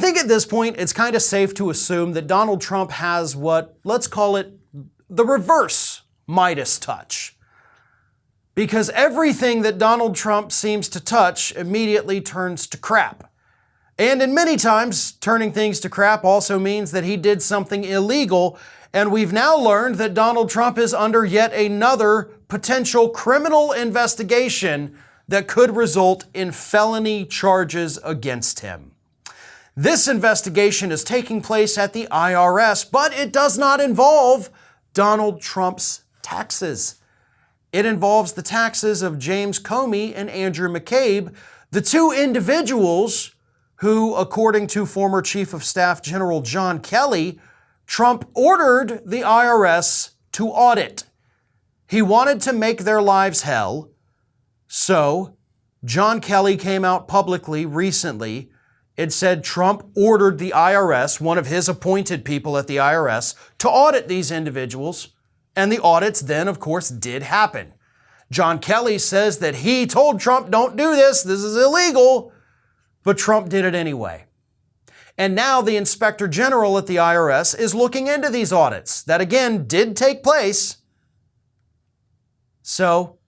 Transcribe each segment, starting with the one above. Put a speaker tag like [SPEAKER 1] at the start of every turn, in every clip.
[SPEAKER 1] think at this point, it's kind of safe to assume that Donald Trump has what, let's call it, the reverse Midas touch. Because everything that Donald Trump seems to touch immediately turns to crap. And in many times, turning things to crap also means that he did something illegal, and we've now learned that Donald Trump is under yet another potential criminal investigation that could result in felony charges against him. This investigation is taking place at the IRS, but it does not involve Donald Trump's taxes. It involves the taxes of James Comey and Andrew McCabe, the two individuals who, according to former Chief of Staff General John Kelly, Trump ordered the IRS to audit. He wanted to make their lives hell, so John Kelly came out publicly recently and said Trump ordered the IRS, one of his appointed people at the IRS, to audit these individuals, and the audits then, of course, did happen. John Kelly says that he told Trump, don't do this is illegal, but Trump did it anyway. And now the Inspector General at the IRS is looking into these audits that, again, did take place. So,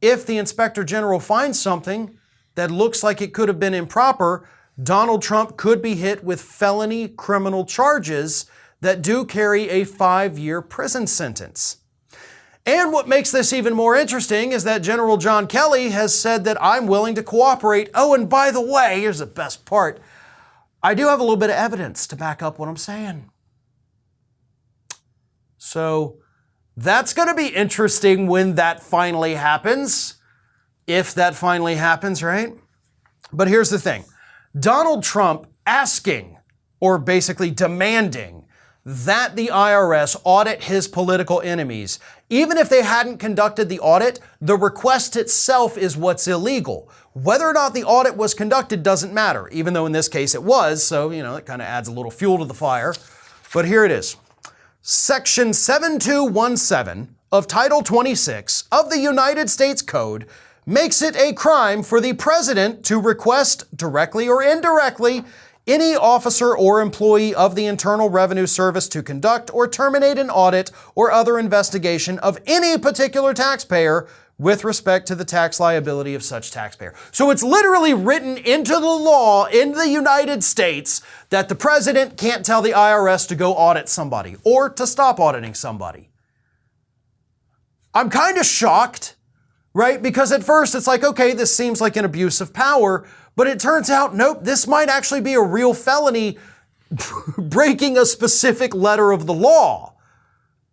[SPEAKER 1] if the Inspector General finds something that looks like it could have been improper, Donald Trump could be hit with felony criminal charges that do carry a 5-year prison sentence. And what makes this even more interesting is that General John Kelly has said that I'm willing to cooperate. Oh, and by the way, here's the best part. I do have a little bit of evidence to back up what I'm saying. So that's going to be interesting when that finally happens. If that finally happens, right? But here's the thing. Donald Trump asking, or basically demanding, that the IRS audit his political enemies. Even if they hadn't conducted the audit, the request itself is what's illegal. Whether or not the audit was conducted doesn't matter, even though in this case it was, so, it kind of adds a little fuel to the fire. But here it is. Section 7217 of Title 26 of the United States Code makes it a crime for the president to request, directly or indirectly, any officer or employee of the Internal Revenue Service to conduct or terminate an audit or other investigation of any particular taxpayer with respect to the tax liability of such taxpayer. So it's literally written into the law in the United States that the president can't tell the IRS to go audit somebody or to stop auditing somebody. I'm kind of shocked, right? Because at first it's like, okay, this seems like an abuse of power, but it turns out, nope, this might actually be a real felony breaking a specific letter of the law.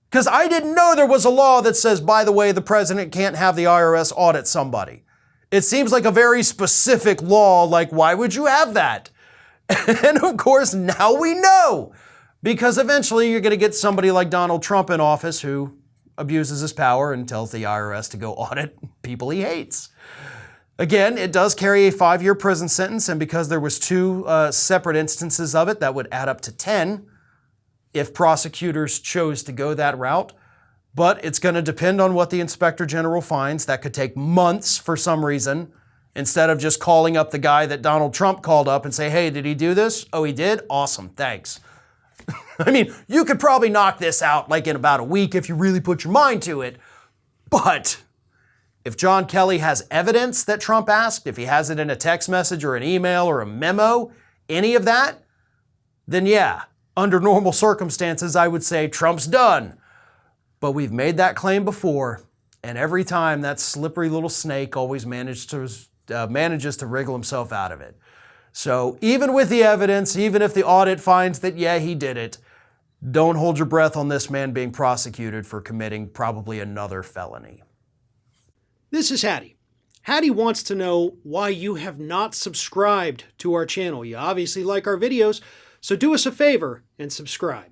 [SPEAKER 1] Because I didn't know there was a law that says, by the way, the president can't have the IRS audit somebody. It seems like a very specific law, like why would you have that? And of course, now we know. Because eventually you're going to get somebody like Donald Trump in office who abuses his power and tells the IRS to go audit people he hates. Again, it does carry a 5-year prison sentence, and because there was 2 separate instances of it, that would add up to 10 if prosecutors chose to go that route. But it's going to depend on what the Inspector General finds. That could take months for some reason, instead of just calling up the guy that Donald Trump called up and say, hey, did he do this? Oh, he did? Awesome, thanks. I mean, you could probably knock this out like in about a week if you really put your mind to it. But if John Kelly has evidence that Trump asked, if he has it in a text message or an email or a memo, any of that, then yeah, under normal circumstances, I would say Trump's done. But we've made that claim before, and every time that slippery little snake always manages to wriggle himself out of it. So even with the evidence, even if the audit finds that, yeah, he did it, don't hold your breath on this man being prosecuted for committing probably another felony.
[SPEAKER 2] This is Hattie. Hattie wants to know why you have not subscribed to our channel. You obviously like our videos, so do us a favor and subscribe.